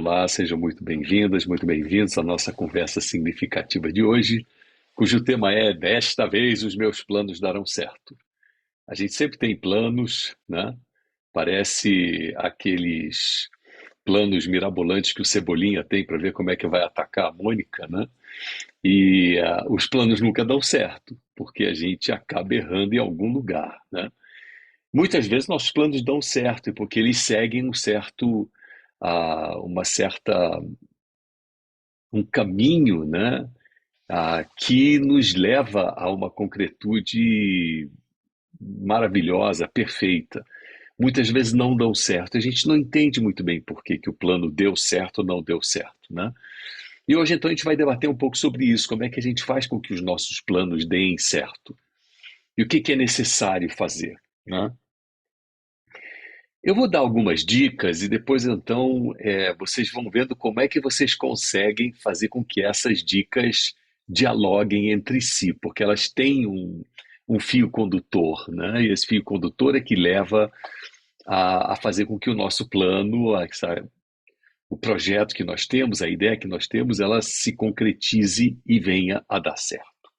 Olá, sejam muito bem-vindas, muito bem-vindos à nossa conversa significativa de hoje, cujo tema é Desta vez os meus planos darão certo. A gente sempre tem planos, né? Parece aqueles planos mirabolantes que o Cebolinha tem para ver como é que vai atacar a Mônica, né? E os planos nunca dão certo, porque a gente acaba errando em algum lugar, né? Muitas vezes nossos planos dão certo, porque eles seguem uma certa um caminho, né, que nos leva a uma concretude maravilhosa, perfeita. Muitas vezes não dão certo. A gente não entende muito bem por que que o plano deu certo ou não deu certo, né? E hoje, então, a gente vai debater um pouco sobre isso, como é que a gente faz com que os nossos planos deem certo. E o que que é necessário fazer, né? Eu vou dar algumas dicas e depois, então, vocês vão vendo como é que vocês conseguem fazer com que essas dicas dialoguem entre si, porque elas têm um fio condutor, né? E esse fio condutor é que leva a fazer com que o nosso plano, o projeto que nós temos, a ideia que nós temos, ela se concretize e venha a dar certo.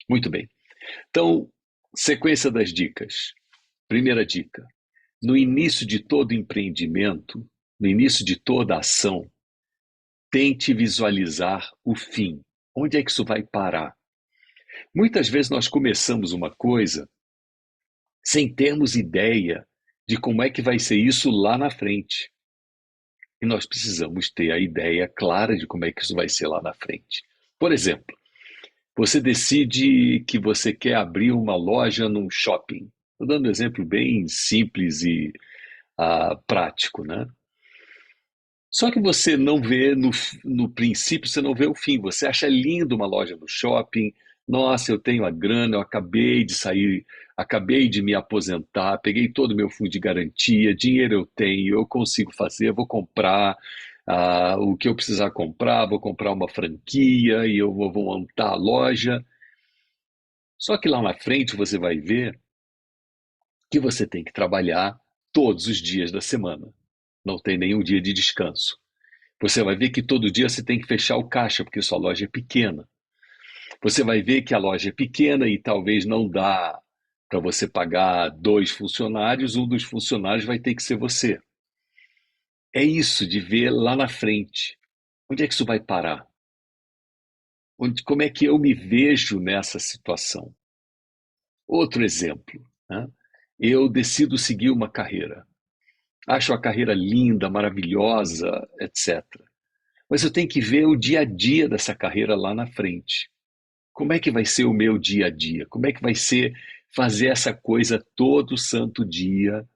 Muito bem. Então, sequência das dicas. Primeira dica. No início de todo empreendimento, no início de toda ação, tente visualizar o fim. Onde é que isso vai parar? Muitas vezes nós começamos uma coisa sem termos ideia de como é que vai ser isso lá na frente. E nós precisamos ter a ideia clara de como é que isso vai ser lá na frente. Por exemplo, você decide que você quer abrir uma loja num shopping. Estou dando um exemplo bem simples e prático, né? Só que você não vê, no princípio, você não vê o fim. Você acha lindo uma loja no shopping. Nossa, eu tenho a grana, eu acabei de sair, acabei de me aposentar, peguei todo o meu fundo de garantia, dinheiro eu tenho, eu consigo fazer, vou comprar o que eu precisar comprar, vou comprar uma franquia e eu vou montar a loja. Só que lá na frente você vai ver que você tem que trabalhar todos os dias da semana. Não tem nenhum dia de descanso. Você vai ver que todo dia você tem que fechar o caixa, porque sua loja é pequena. Você vai ver que a loja é pequena e talvez não dá para você pagar dois funcionários, um dos funcionários vai ter que ser você. É isso de ver lá na frente. Onde é que isso vai parar? Como é que eu me vejo nessa situação? Outro exemplo, né? Eu decido seguir uma carreira. Acho a carreira linda, maravilhosa, etc. Mas eu tenho que ver o dia a dia dessa carreira lá na frente. Como é que vai ser o meu dia a dia? Como é que vai ser fazer essa coisa todo santo dia?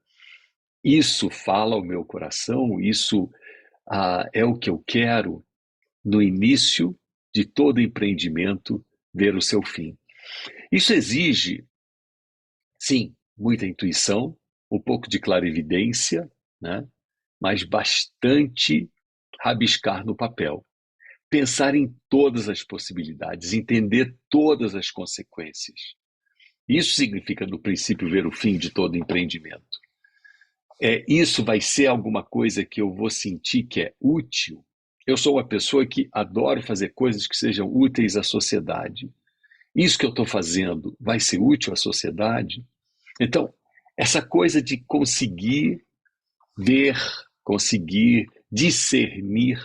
Isso fala ao meu coração, isso é o que eu quero no início de todo empreendimento ver o seu fim. Isso exige, sim, muita intuição, um pouco de clarividência, né? Mas bastante rabiscar no papel. Pensar em todas as possibilidades, entender todas as consequências. Isso significa, no princípio, ver o fim de todo empreendimento. Isso vai ser alguma coisa que eu vou sentir que é útil. Eu sou uma pessoa que adoro fazer coisas que sejam úteis à sociedade. Isso que eu estou fazendo vai ser útil à sociedade? Então, essa coisa de conseguir ver, conseguir discernir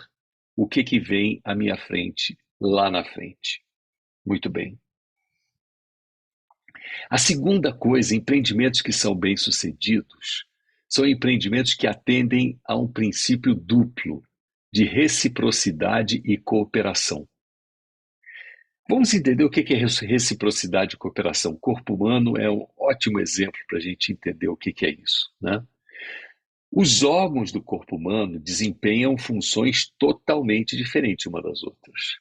o que vem à minha frente, lá na frente. Muito bem. A segunda coisa, empreendimentos que são bem-sucedidos, são empreendimentos que atendem a um princípio duplo de reciprocidade e cooperação. Vamos entender o que é reciprocidade e cooperação. O corpo humano é um ótimo exemplo para a gente entender o que é isso, né? Os órgãos do corpo humano desempenham funções totalmente diferentes uma das outras,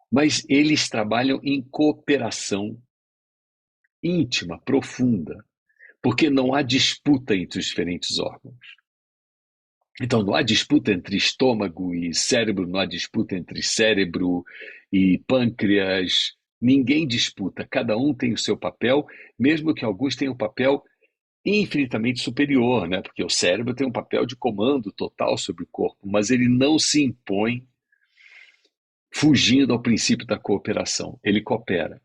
mas eles trabalham em cooperação íntima, profunda, porque não há disputa entre os diferentes órgãos. Então, não há disputa entre estômago e cérebro, não há disputa entre cérebro e pâncreas. Ninguém disputa, cada um tem o seu papel, mesmo que alguns tenham um papel infinitamente superior, né? Porque o cérebro tem um papel de comando total sobre o corpo, mas ele não se impõe fugindo ao princípio da cooperação. Ele coopera.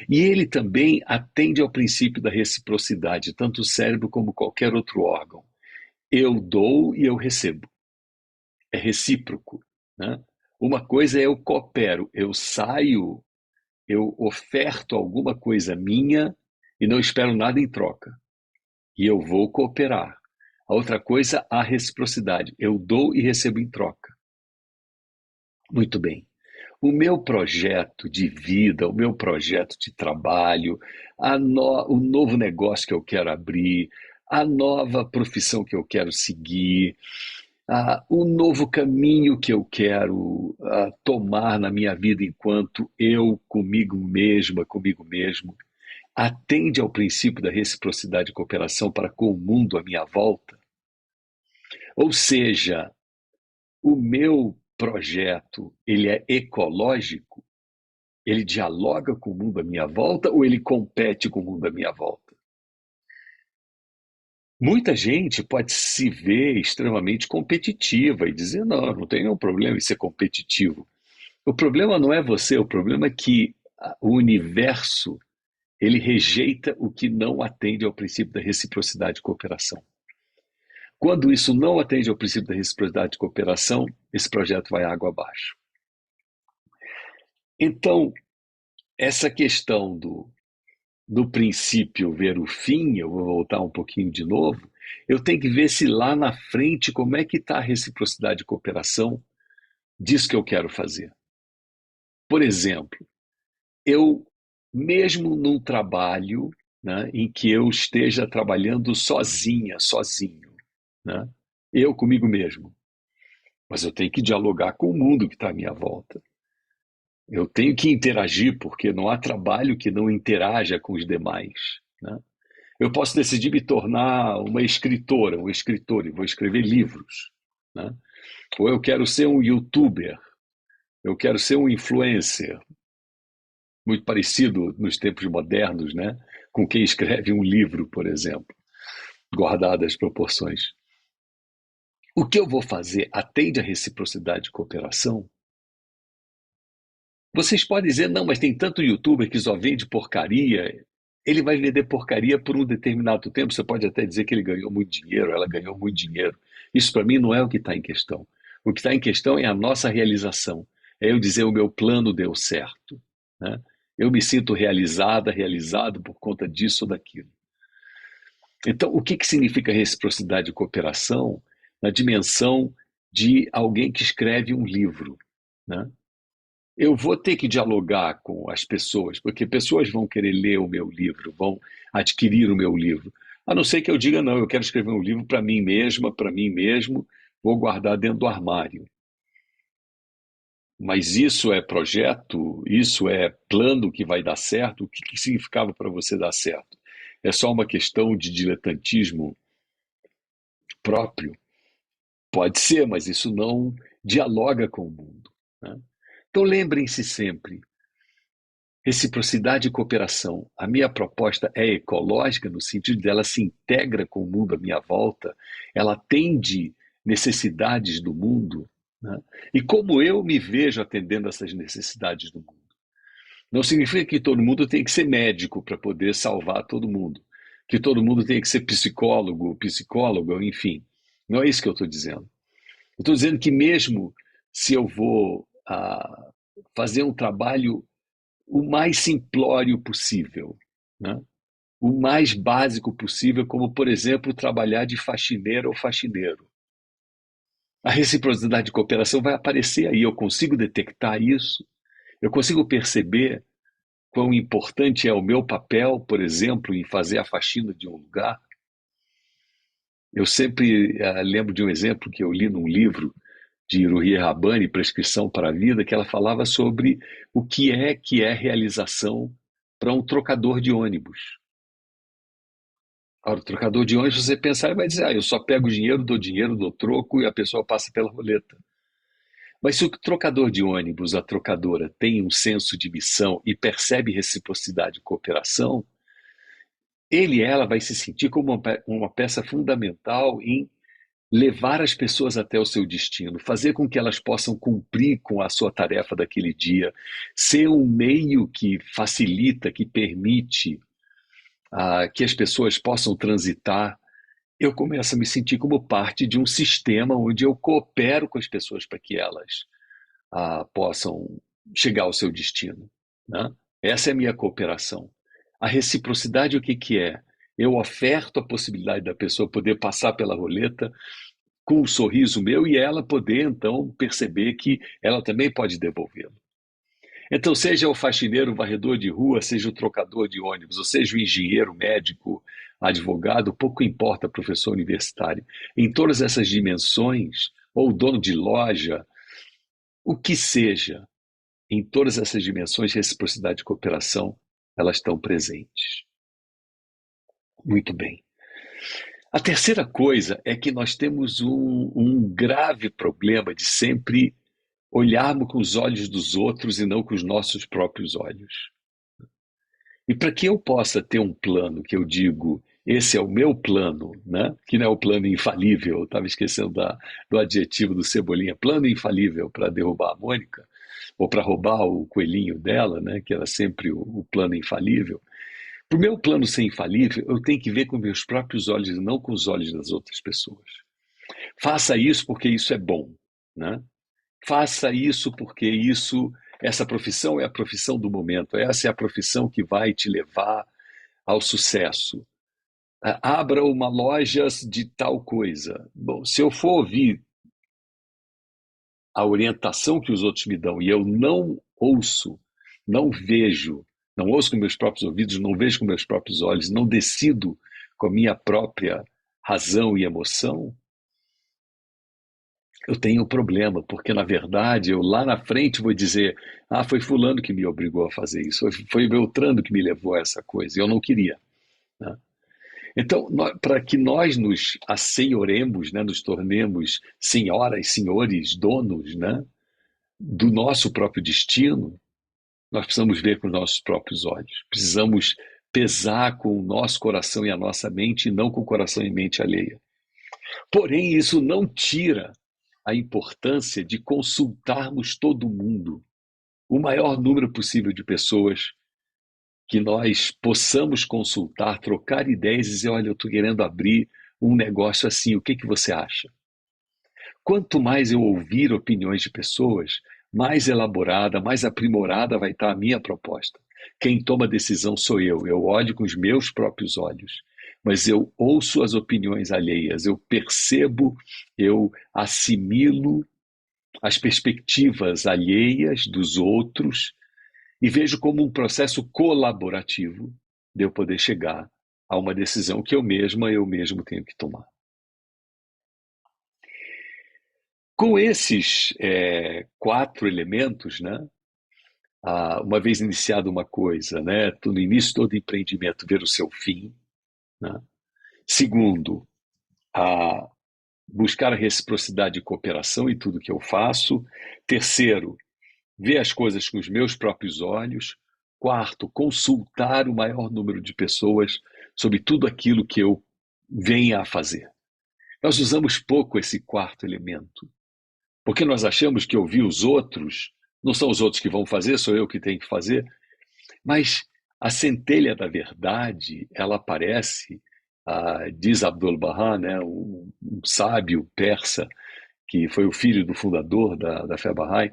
E ele também atende ao princípio da reciprocidade, tanto o cérebro como qualquer outro órgão. Eu dou e eu recebo. É recíproco, né? Uma coisa é eu coopero, eu saio, eu oferto alguma coisa minha e não espero nada em troca. E eu vou cooperar. A outra coisa, a reciprocidade. Eu dou e recebo em troca. Muito bem. O meu projeto de vida, o meu projeto de trabalho, o novo negócio que eu quero abrir, a nova profissão que eu quero seguir, o novo caminho que eu quero tomar na minha vida enquanto eu, comigo mesma, comigo mesmo, atende ao princípio da reciprocidade e cooperação para com o mundo à minha volta? Ou seja, o meu projeto, ele é ecológico? Ele dialoga com o mundo à minha volta ou ele compete com o mundo à minha volta? Muita gente pode se ver extremamente competitiva e dizer: não, não tem nenhum problema em ser competitivo. O problema não é você, o problema é que o universo ele rejeita o que não atende ao princípio da reciprocidade e cooperação. Quando isso não atende ao princípio da reciprocidade e cooperação, esse projeto vai água abaixo. Então, essa questão do princípio ver o fim, eu vou voltar um pouquinho de novo, eu tenho que ver se lá na frente como é que está a reciprocidade e cooperação disso que eu quero fazer. Por exemplo, eu, mesmo num trabalho, né, em que eu esteja trabalhando sozinha, sozinho, né, eu comigo mesmo, mas eu tenho que dialogar com o mundo que está à minha volta. Eu tenho que interagir, porque não há trabalho que não interaja com os demais, né? Eu posso decidir me tornar uma escritora, um escritor, e vou escrever livros, né? Ou eu quero ser um youtuber, eu quero ser um influencer, muito parecido nos tempos modernos, né? Com quem escreve um livro, por exemplo, guardadas as proporções. O que eu vou fazer atende à reciprocidade e cooperação? Vocês podem dizer, não, mas tem tanto youtuber que só vende porcaria. Ele vai vender porcaria por um determinado tempo. Você pode até dizer que ele ganhou muito dinheiro, ela ganhou muito dinheiro. Isso para mim não é o que está em questão. O que está em questão é a nossa realização. É eu dizer o meu plano deu certo, né? Eu me sinto realizada, realizado por conta disso ou daquilo. Então, o que significa reciprocidade e cooperação na dimensão de alguém que escreve um livro, né? Eu vou ter que dialogar com as pessoas, porque pessoas vão querer ler o meu livro, vão adquirir o meu livro. A não ser que eu diga, não, eu quero escrever um livro para mim mesma, para mim mesmo, vou guardar dentro do armário. Mas isso é projeto? Isso é plano que vai dar certo? O que significava para você dar certo? É só uma questão de diletantismo próprio? Pode ser, mas isso não dialoga com o mundo, né? Então lembrem-se sempre, reciprocidade e cooperação. A minha proposta é ecológica, no sentido dela se integra com o mundo à minha volta, ela atende necessidades do mundo, né? E como eu me vejo atendendo essas necessidades do mundo. Não significa que todo mundo tem que ser médico para poder salvar todo mundo, que todo mundo tem que ser psicólogo, psicóloga, enfim. Não é isso que eu estou dizendo. Eu estou dizendo que mesmo se eu vou fazer um trabalho o mais simplório possível, né? O mais básico possível, como, por exemplo, trabalhar de faxineira ou faxineiro. A reciprocidade de cooperação vai aparecer aí, eu consigo detectar isso, eu consigo perceber quão importante é o meu papel, por exemplo, em fazer a faxina de um lugar. Eu sempre lembro de um exemplo que eu li num livro de Ruhi Rabani, Prescrição para a Vida, que ela falava sobre o que é realização para um trocador de ônibus. Ora, o trocador de ônibus, você pensar e vai dizer, eu só pego dinheiro, dou troco e a pessoa passa pela roleta. Mas se o trocador de ônibus, a trocadora, tem um senso de missão e percebe reciprocidade e cooperação, ele e ela vai se sentir como uma peça fundamental em levar as pessoas até o seu destino, fazer com que elas possam cumprir com a sua tarefa daquele dia, ser um meio que facilita, que permite que as pessoas possam transitar. Eu começo a me sentir como parte de um sistema onde eu coopero com as pessoas para que elas possam chegar ao seu destino, né? Essa é a minha cooperação. A reciprocidade, o que que é? Eu oferto a possibilidade da pessoa poder passar pela roleta com um sorriso meu e ela poder, então, perceber que ela também pode devolvê-lo. Então, seja o faxineiro, o varredor de rua, seja o trocador de ônibus, ou seja o engenheiro, médico, advogado, pouco importa, professor universitário. Em todas essas dimensões, ou dono de loja, o que seja, em todas essas dimensões, reciprocidade e cooperação, elas estão presentes. Muito bem. A terceira coisa é que nós temos um grave problema de sempre olharmos com os olhos dos outros e não com os nossos próprios olhos. E para que eu possa ter um plano que eu digo, esse é o meu plano, né? Que não é o plano infalível, eu estava esquecendo do adjetivo do Cebolinha, plano infalível para derrubar a Mônica, ou para roubar o coelhinho dela, né? Que era sempre o plano infalível. Para o meu plano ser infalível, eu tenho que ver com meus próprios olhos e não com os olhos das outras pessoas. Faça isso porque isso é bom, né? Faça isso porque essa profissão é a profissão do momento, essa é a profissão que vai te levar ao sucesso. Abra uma loja de tal coisa. Bom, se eu for ouvir a orientação que os outros me dão e eu não ouço, não vejo, não ouço com meus próprios ouvidos, não vejo com meus próprios olhos, não decido com a minha própria razão e emoção, eu tenho um problema, porque na verdade eu lá na frente vou dizer: foi fulano que me obrigou a fazer isso, foi Beltrano que me levou a essa coisa, e eu não queria, né? Então, para que nós nos assenhoremos, né, nos tornemos senhoras, senhores, donos, né, do nosso próprio destino, nós precisamos ver com os nossos próprios olhos. Precisamos pesar com o nosso coração e a nossa mente, e não com o coração e mente alheia. Porém, isso não tira a importância de consultarmos todo mundo, o maior número possível de pessoas que nós possamos consultar, trocar ideias e dizer: olha, eu estou querendo abrir um negócio assim, o que que você acha? Quanto mais eu ouvir opiniões de pessoas, mais elaborada, mais aprimorada vai estar a minha proposta. Quem toma a decisão sou eu olho com os meus próprios olhos, mas eu ouço as opiniões alheias, eu percebo, eu assimilo as perspectivas alheias dos outros e vejo como um processo colaborativo de eu poder chegar a uma decisão que eu mesmo tenho que tomar. Com esses 4 elementos, né? Uma vez iniciado uma coisa, né? No início todo empreendimento ver o seu fim, né? Segundo, a buscar a reciprocidade e cooperação em tudo que eu faço. Terceiro, ver as coisas com os meus próprios olhos. Quarto, consultar o maior número de pessoas sobre tudo aquilo que eu venha a fazer. Nós usamos pouco esse quarto elemento, porque nós achamos que ouvir os outros, não são os outros que vão fazer, sou eu que tenho que fazer, mas a centelha da verdade, ela aparece, diz Abdul-Bahá, né, um sábio persa, que foi o filho do fundador da fé Bahá'í.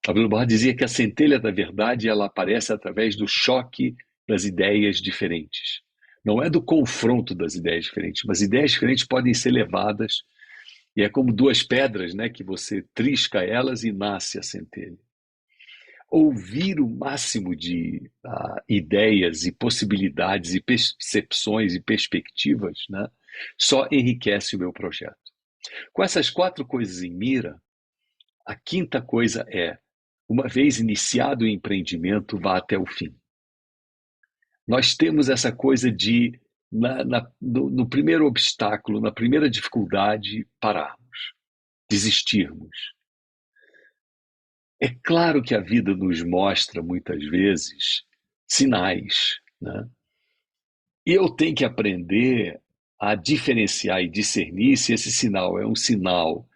Abdul-Bahá dizia que a centelha da verdade ela aparece através do choque das ideias diferentes. Não é do confronto das ideias diferentes, mas ideias diferentes podem ser levadas e é como duas pedras, né, que você trisca elas e nasce a centelha. Ouvir o máximo de ideias e possibilidades e percepções e perspectivas, né, só enriquece o meu projeto. Com essas 4 coisas em mira, a quinta coisa é: uma vez iniciado o empreendimento, vá até o fim. Nós temos essa coisa de, no primeiro obstáculo, na primeira dificuldade, pararmos, desistirmos. É claro que a vida nos mostra, muitas vezes, sinais, né? E eu tenho que aprender a diferenciar e discernir se esse sinal é um sinal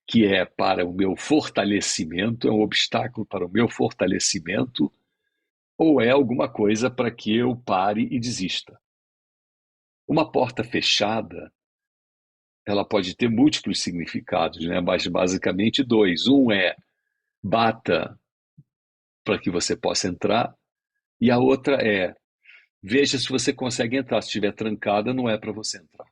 que é para o meu fortalecimento, é um obstáculo para o meu fortalecimento, ou é alguma coisa para que eu pare e desista. Uma porta fechada, ela pode ter múltiplos significados, né? Mas basicamente dois. Um é bata para que você possa entrar, e a outra é veja se você consegue entrar. Se estiver trancada, não é para você entrar.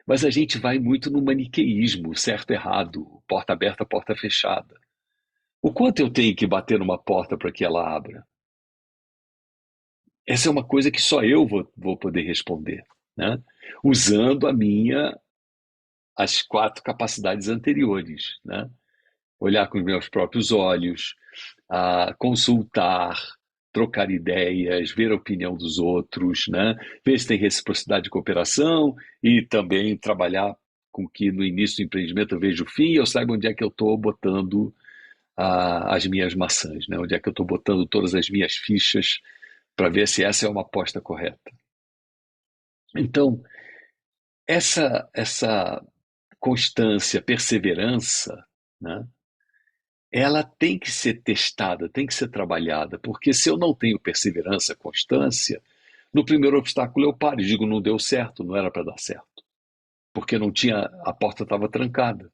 Mas a gente vai muito no maniqueísmo, certo, errado, porta aberta, porta fechada. O quanto eu tenho que bater numa porta para que ela abra? Essa é uma coisa que só eu vou poder responder, né? Usando as quatro capacidades anteriores, né? Olhar com os meus próprios olhos, consultar, trocar ideias, ver a opinião dos outros, né? Ver se tem reciprocidade de cooperação e também trabalhar com que no início do empreendimento eu veja o fim e eu saiba onde é que eu estou botando as minhas maçãs, né? Onde é que eu estou botando todas as minhas fichas para ver se essa é uma aposta correta. Então, essa constância, perseverança, né? Ela tem que ser testada, tem que ser trabalhada, porque se eu não tenho perseverança, constância, no primeiro obstáculo eu paro e digo não deu certo, não era para dar certo, porque não tinha, a porta estava trancada.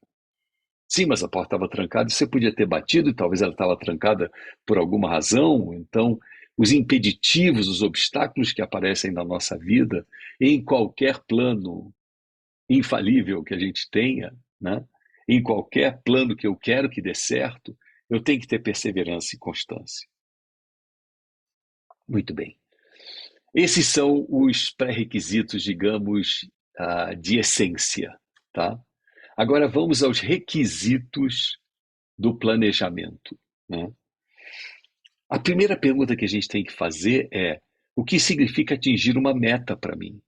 Sim, mas a porta estava trancada e você podia ter batido e talvez ela estava trancada por alguma razão. Então, os impeditivos, os obstáculos que aparecem na nossa vida, em qualquer plano infalível que a gente tenha, né? Em qualquer plano que eu quero que dê certo, eu tenho que ter perseverança e constância. Muito bem. Esses são os pré-requisitos, digamos, de essência, tá? Agora vamos aos requisitos do planejamento, né? A primeira pergunta que a gente tem que fazer é: o que significa atingir uma meta para mim?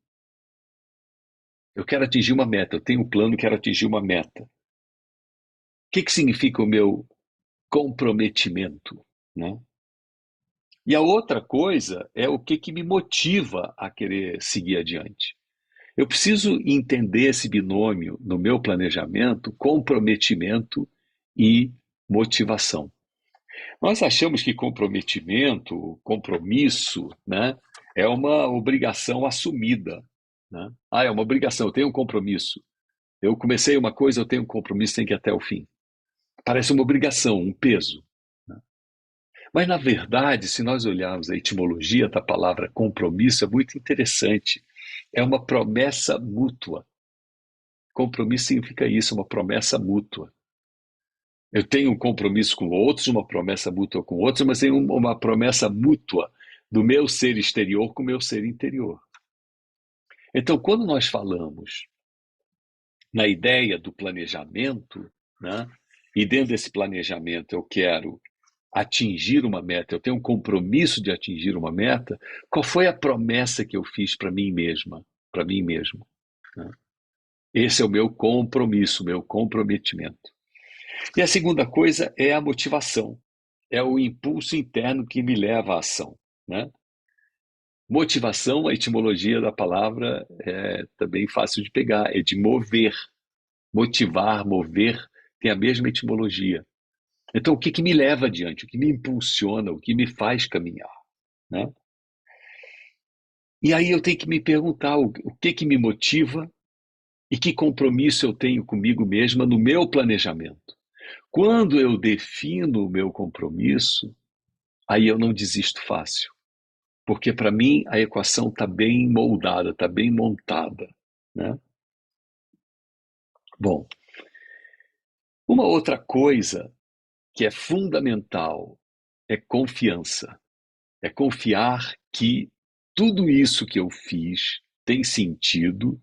Eu quero atingir uma meta, eu tenho um plano, quero atingir uma meta. O que significa o meu comprometimento, né? E a outra coisa é o que me motiva a querer seguir adiante. Eu preciso entender esse binômio no meu planejamento, comprometimento e motivação. Nós achamos que comprometimento, compromisso, né, é uma obrigação assumida, né? É uma obrigação, eu tenho um compromisso. Eu comecei uma coisa, eu tenho um compromisso, tem que ir até o fim. Parece uma obrigação, um peso, né? Mas, na verdade, se nós olharmos a etimologia da palavra compromisso, é muito interessante. É uma promessa mútua. Compromisso significa isso, uma promessa mútua. Eu tenho um compromisso com outros, uma promessa mútua com outros, mas tenho uma promessa mútua do meu ser exterior com o meu ser interior. Então, quando nós falamos na ideia do planejamento, né, e dentro desse planejamento eu quero atingir uma meta, eu tenho um compromisso de atingir uma meta, qual foi a promessa que eu fiz para mim mesma, para mim mesmo, né? Esse é o meu compromisso, meu comprometimento. E a segunda coisa é a motivação, é o impulso interno que me leva à ação, né? Motivação, a etimologia da palavra é também fácil de pegar, é de mover. Motivar, mover, tem a mesma etimologia. Então, o que me leva adiante? O que me impulsiona? O que me faz caminhar, né? E aí eu tenho que me perguntar o que me motiva e que compromisso eu tenho comigo mesma no meu planejamento. Quando eu defino o meu compromisso, aí eu não desisto fácil, porque para mim a equação está bem moldada, está bem montada, né? Bom, uma outra coisa que é fundamental é confiança. É confiar que tudo isso que eu fiz tem sentido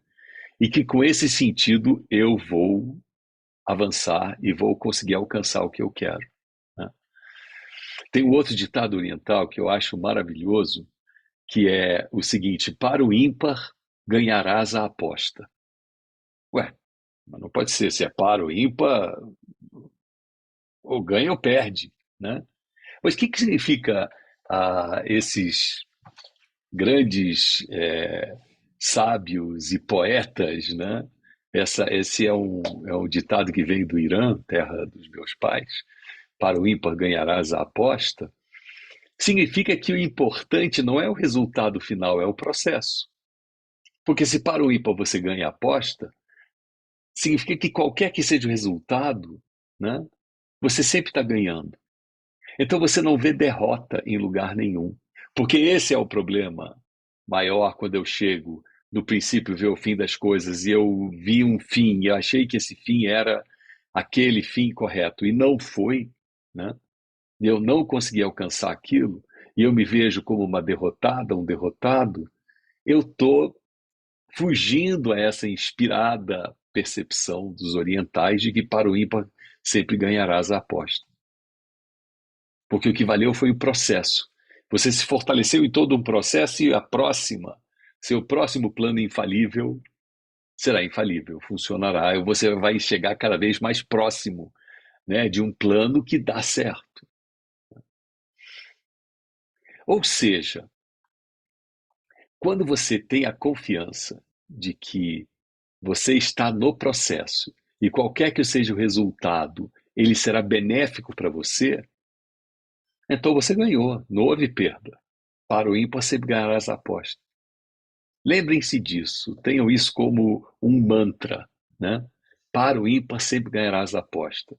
e que com esse sentido eu vou avançar e vou conseguir alcançar o que eu quero, né? Tem um outro ditado oriental que eu acho maravilhoso, que é o seguinte: para o ímpar ganharás a aposta. Ué, mas não pode ser, se é para o ímpar, ou ganha ou perde, né? Mas o que significa esses grandes sábios e poetas, né? Esse é um ditado que vem do Irã, terra dos meus pais. Para o ímpar ganharás a aposta. Significa que o importante não é o resultado final, é o processo. Porque se para o ímpar você ganha a aposta, significa que qualquer que seja o resultado, né, você sempre está ganhando. Então você não vê derrota em lugar nenhum. Porque esse é o problema maior quando eu chego no princípio ver o fim das coisas e eu vi um fim e eu achei que esse fim era aquele fim correto e não foi, né? E eu não consegui alcançar aquilo e eu me vejo como uma derrotada, um derrotado, eu estou fugindo a essa inspirada percepção dos orientais de que para o ímpar sempre ganharás a aposta. Porque o que valeu foi o processo. Você se fortaleceu em todo um processo e seu próximo plano infalível será infalível, funcionará. E você vai chegar cada vez mais próximo, né, de um plano que dá certo. Ou seja, quando você tem a confiança de que você está no processo e qualquer que seja o resultado, ele será benéfico para você, então você ganhou, não houve perda. Para o ímpar sempre ganharás a aposta. Lembrem-se disso, tenham isso como um mantra, né? Para o ímpar sempre ganharás a aposta.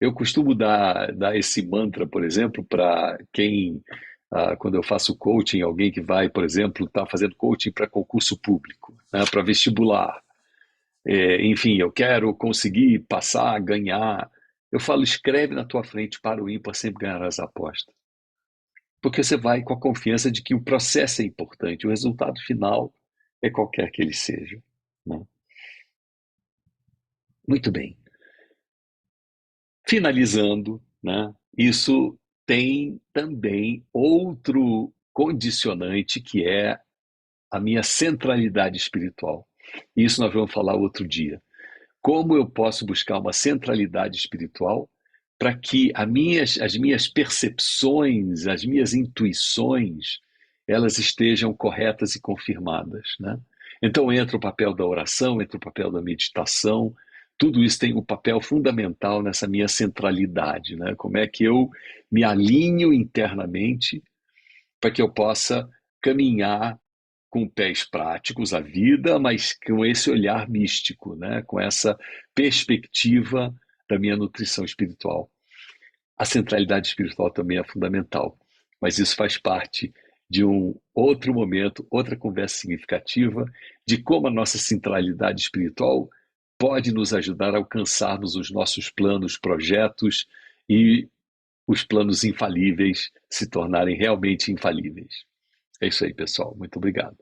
Eu costumo dar esse mantra, por exemplo, para quem, quando eu faço coaching, alguém que vai, por exemplo, está fazendo coaching para concurso público, né, para vestibular. Enfim, eu quero conseguir passar, ganhar. Eu falo, escreve na tua frente, para o ímpar sempre ganharás a aposta. Porque você vai com a confiança de que o processo é importante, o resultado final é qualquer que ele seja, né? Muito bem. Finalizando, né? Isso tem também outro condicionante que é a minha centralidade espiritual. Isso nós vamos falar outro dia. Como eu posso buscar uma centralidade espiritual para que as minhas percepções, as minhas intuições, elas estejam corretas e confirmadas, né? Então entra o papel da oração, entra o papel da meditação, tudo isso tem um papel fundamental nessa minha centralidade, né? Como é que eu me alinho internamente para que eu possa caminhar com pés práticos à vida, mas com esse olhar místico, né? Com essa perspectiva da minha nutrição espiritual. A centralidade espiritual também é fundamental, mas isso faz parte de um outro momento, outra conversa significativa de como a nossa centralidade espiritual pode nos ajudar a alcançarmos os nossos planos, projetos e os planos infalíveis se tornarem realmente infalíveis. É isso aí, pessoal. Muito obrigado.